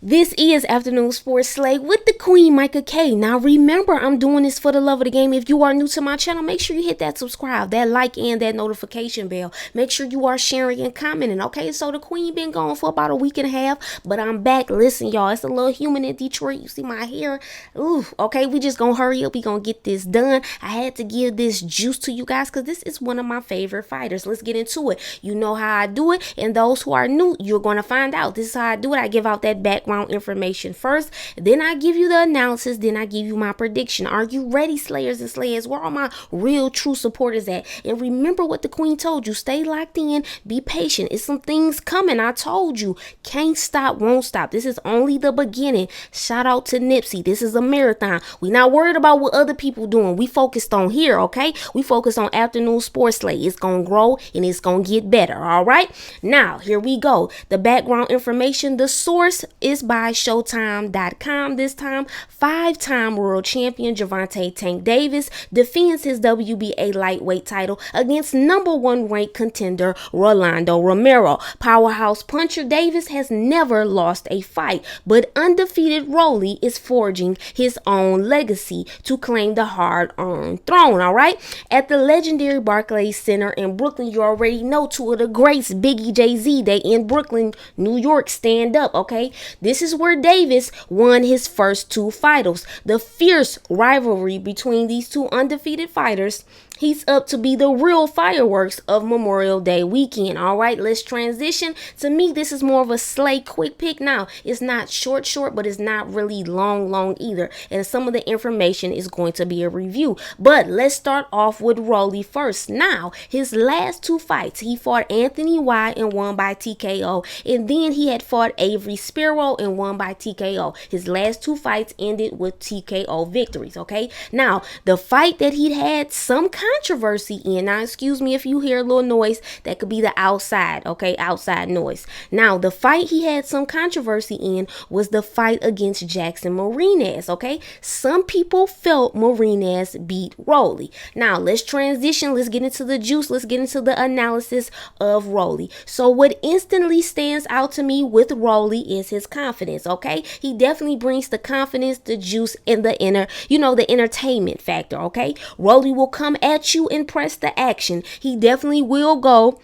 This is Afternoon Sports Slay with the Queen, Micah K. Now remember, I'm doing this for the love of the game. If you are new to my channel, make sure you hit that subscribe, that like, and that notification bell. Make sure you are sharing and commenting, okay? So the Queen been gone for about a week and a half, but I'm back. Listen, y'all, it's a little humid in Detroit. You see my hair? Ooh, okay, we just gonna hurry up. We gonna get this done. I had to give this juice to you guys because this is one of my favorite fighters. Let's get into it. You know how I do it, and those who are new, you're gonna find out. This is how I do it. I give out that background information first, then I give you the analysis, then I give you my prediction. Are you ready, Slayers and Slayers? Where are my real true supporters at? And remember what the Queen told you. Stay locked in, be patient. It's some things coming. I told you, can't stop, won't stop. This is only the beginning. Shout out to Nipsey. This is a marathon. We not worried about what other people doing. We focused on here, okay? We focus on Afternoon Sports Slay. It's gonna grow and it's gonna get better, all right? Now, here we go. The background information, the source is by Showtime.com. This time, 5-time world champion Gervonta Tank Davis defends his WBA lightweight title against #1 ranked contender Rolando Romero. Powerhouse puncher Davis has never lost a fight, but undefeated Rolly is forging his own legacy to claim the hard-earned throne, all right? At the legendary Barclays Center in Brooklyn, you already know two of the greats, Biggie, Jay-Z, they in Brooklyn, New York, stand up, okay? This is where Davis won his first 2 finals. The fierce rivalry between these two undefeated fighters heats up to be the real fireworks of Memorial Day weekend. All right, let's transition. To me, this is more of a Slay quick pick. Now, it's not short, but it's not really long either. And some of the information is going to be a review. But let's start off with Rolly first. Now, his last 2 fights, he fought Anthony Y and won by TKO. And then he had fought Avery Sparrow and won by TKO. His last 2 fights ended with TKO victories, okay? Now, the fight that he had some controversy in, now excuse me if you hear a little noise, that could be the outside, okay, outside noise. Now the fight he had some controversy in was the fight against Jackson Marinez, okay? Some people felt Marinez beat Rolly. Now let's transition, let's get into the juice, let's get into the analysis of Rolly. So what instantly stands out to me with Rolly is his confidence, okay? He definitely brings the confidence, the juice, and the the entertainment factor, okay? Rolly will come at you and press the action. He definitely will go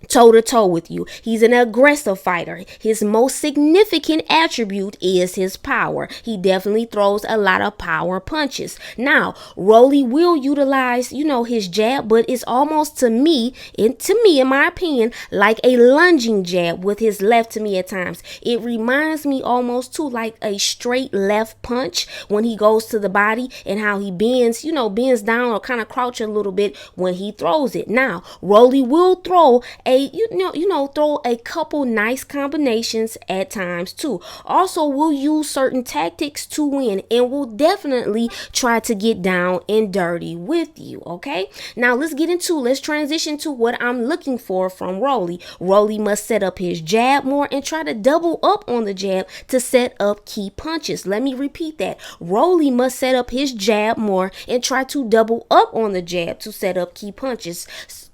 toe-to-toe with you. He's an aggressive fighter. His most significant attribute is his power. He definitely throws a lot of power punches. Now, Rolly will utilize, his jab, but it's almost in my opinion, like a lunging jab with his left to me at times. It reminds me almost to like a straight left punch when he goes to the body and how he bends, bends down or kind of crouch a little bit when he throws it. Now, Rolly will throw throw a couple nice combinations at times too. Also, we'll use certain tactics to win and we'll definitely try to get down and dirty with you, okay? Now let's transition to what I'm looking for from Rolly. Rolly must set up his jab more and try to double up on the jab to set up key punches. Let me repeat that. Rolly must set up his jab more and try to double up on the jab to set up key punches.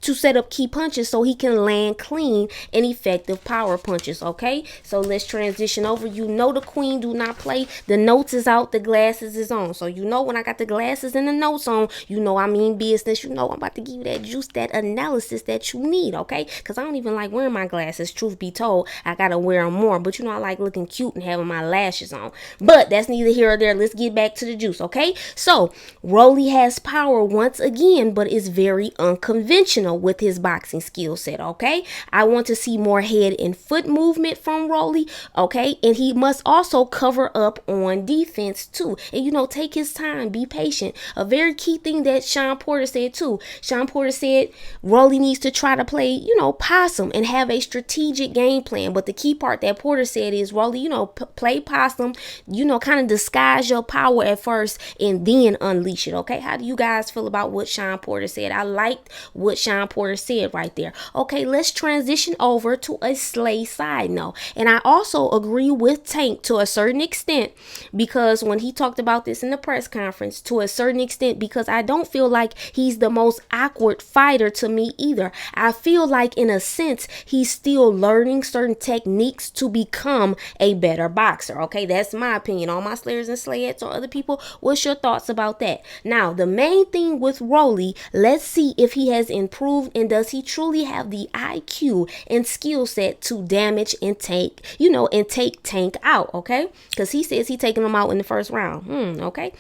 So he can land clean and effective power punches, okay? So let's transition over. The Queen do not play. The notes is out, the glasses is on. So when I got the glasses and the notes on, I mean business. I'm about to give you that juice, that analysis that you need, okay? Because I don't even like wearing my glasses, truth be told. I gotta wear them more. But I like looking cute and having my lashes on. But that's neither here or there. Let's get back to the juice, okay? So Rolly has power once again, but is very unconventional with his boxing skill set, okay? I want to see more head and foot movement from Rolly, okay? And he must also cover up on defense too. And take his time, be patient. A very key thing that Sean Porter said too. Sean Porter said Rolly needs to try to play, possum and have a strategic game plan. But the key part that Porter said is Rolly, play possum, kind of disguise your power at first and then unleash it, okay? How do you guys feel about what Sean Porter said? I liked what Sean Devon Porter said right there. Okay, let's transition over to a Slay side note. And I also agree with Tank to a certain extent, because when he talked about this in the press conference, to a certain extent, because I don't feel like he's the most awkward fighter to me either. I feel like in a sense he's still learning certain techniques to become a better boxer. Okay, that's my opinion. All my slayers and slayettes or other people, what's your thoughts about that? Now, the main thing with Rolly, let's see if he has improved and does he truly have the IQ and skill set to damage and take Tank out. Okay, because he says he's taking him out in the first round. Okay,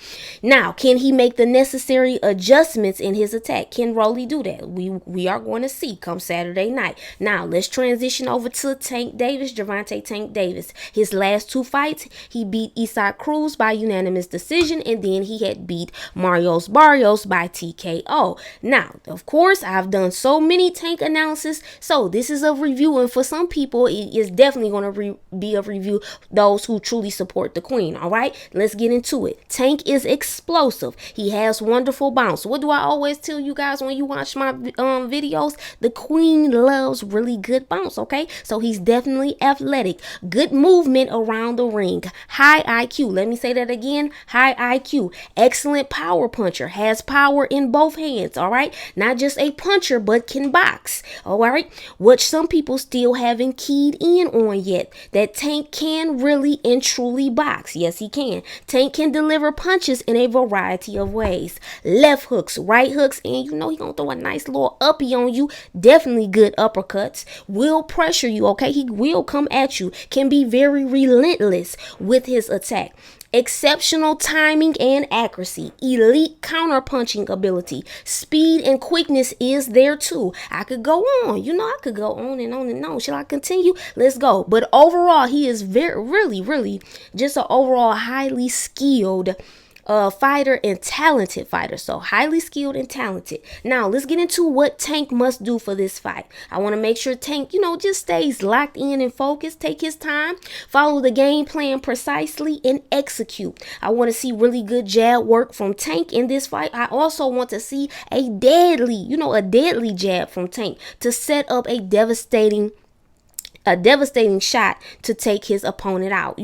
now can he make the necessary adjustments in his attack? Can Rolly do that? We are going to see come Saturday night. Now let's transition over to Tank Davis, Gervonta Tank Davis. His last 2 fights, he beat Isaac Cruz by unanimous decision, and then he had beat Marios Barrios by TKO. Now, of course, I've done so many Tank analysis, so this is a review, and for some people, it is definitely going to be a review, those who truly support the queen. All right, let's get into it. Tank is explosive. He has wonderful bounce. What do I always tell you guys when you watch my videos? The queen loves really good bounce. Okay, so he's definitely athletic, good movement around the ring, high IQ. Let me say that again, high IQ, excellent power puncher, has power in both hands. All right, not just a puncher but can box. All right, which some people still haven't keyed in on yet, that Tank can really and truly box. Yes, he can. Tank can deliver punches in a variety of ways, left hooks, right hooks, and he gonna throw a nice little uppie on you. Definitely good uppercuts, will pressure you. Okay, he will come at you, can be very relentless with his attack. Exceptional timing and accuracy, elite counter punching ability, speed and quickness is there too. I could go on, I could go on and on and on. Shall I continue? Let's go. But overall, he is really just an overall highly skilled fighter and talented fighter. So highly skilled and talented. Now let's get into what Tank must do for this fight. I want to make sure Tank, just stays locked in and focused. Take his time, follow the game plan precisely, and execute. I want to see really good jab work from Tank in this fight. I also want to see a deadly jab from Tank to set up a devastating shot to take his opponent out,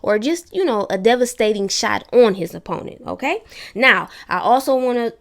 or just, a devastating shot on his opponent. Okay. Now, I also want to,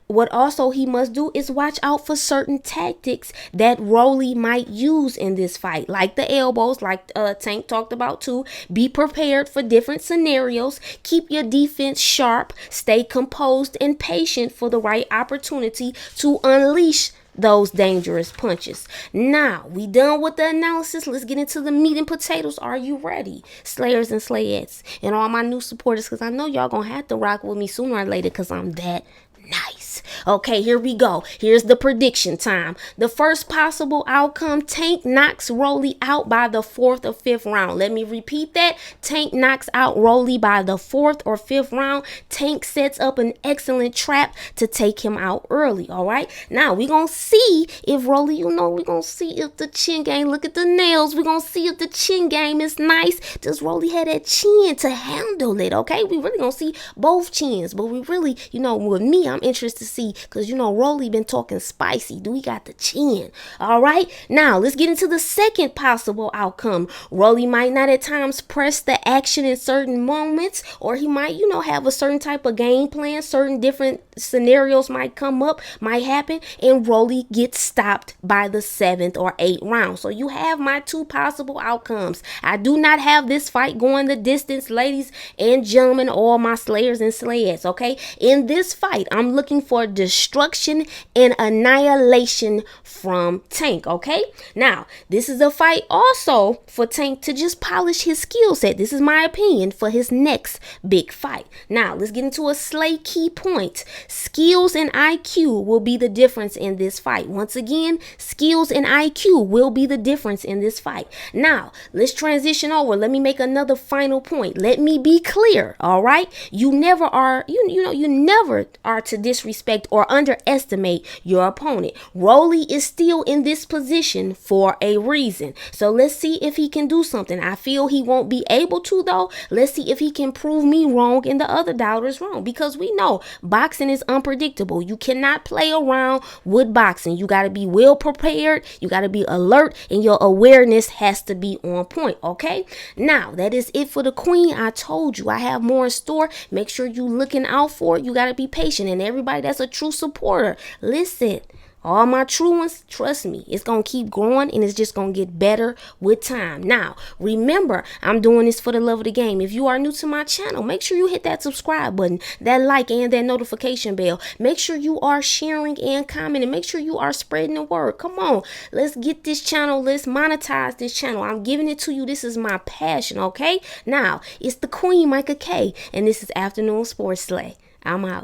what also he must do is watch out for certain tactics that Rolly might use in this fight, like the elbows, like Tank talked about too. Be prepared for different scenarios. Keep your defense sharp. Stay composed and patient for the right opportunity to unleash those dangerous punches. Now, we done with the analysis. Let's get into the meat and potatoes. Are you ready, slayers and slayettes, and all my new supporters? Because I know y'all gonna have to rock with me sooner or later, because I'm that nice. Okay, here we go. Here's the prediction time. The first possible outcome, Tank knocks Rolly out by the 4th or 5th round. Let me repeat that. Tank knocks out Rolly by the 4th or 5th round. Tank sets up an excellent trap to take him out early. All right, now we're gonna see if Rolly, we're gonna see if the chin game, look at the nails, we're gonna see if the chin game is nice. Does Rolly have that chin to handle it? Okay, we really gonna see both chins, but we really, with me, I'm interested to see, because Rolly been talking spicy. Do we got the chin? All right, now let's get into the second possible outcome. Rolly might not at times press the action in certain moments, or he might have a certain type of game plan. Certain different scenarios might come up, might happen, and Rolly gets stopped by the 7th or 8th round. So you have my 2 possible outcomes. I do not have this fight going the distance, ladies and gentlemen, all my slayers and slayettes. Okay, in this fight, I'm looking for destruction and annihilation from Tank. Okay, now this is a fight also for Tank to just polish his skill set. This is my opinion for his next big fight. Now let's get into a slay key point. Skills and IQ will be the difference in this fight. Once again, skills and IQ will be the difference in this fight. Now let's transition over. Let me make another final point. Let me be clear. All right, you never are to disrespect disrespect or underestimate your opponent. Rolly is still in this position for a reason. So let's see if he can do something. I feel he won't be able to, though. Let's see if he can prove me wrong and the other doubters wrong, because we know boxing is unpredictable. You cannot play around with boxing. You got to be well prepared. You got to be alert, and your awareness has to be on point. Okay, now that is it for the queen. I told you I have more in store. Make sure you looking out for it. You got to be patient, and everybody that's a true supporter, listen, all my true ones, trust me, it's going to keep growing, and it's just going to get better with time. Now, remember, I'm doing this for the love of the game. If you are new to my channel, make sure you hit that subscribe button, that like, and that notification bell. Make sure you are sharing and commenting. Make sure you are spreading the word. Come on, let's get this channel. Let's monetize this channel. I'm giving it to you. This is my passion, okay? Now, it's the Queen, Micah K, and this is Afternoon Sports Slay. I'm out.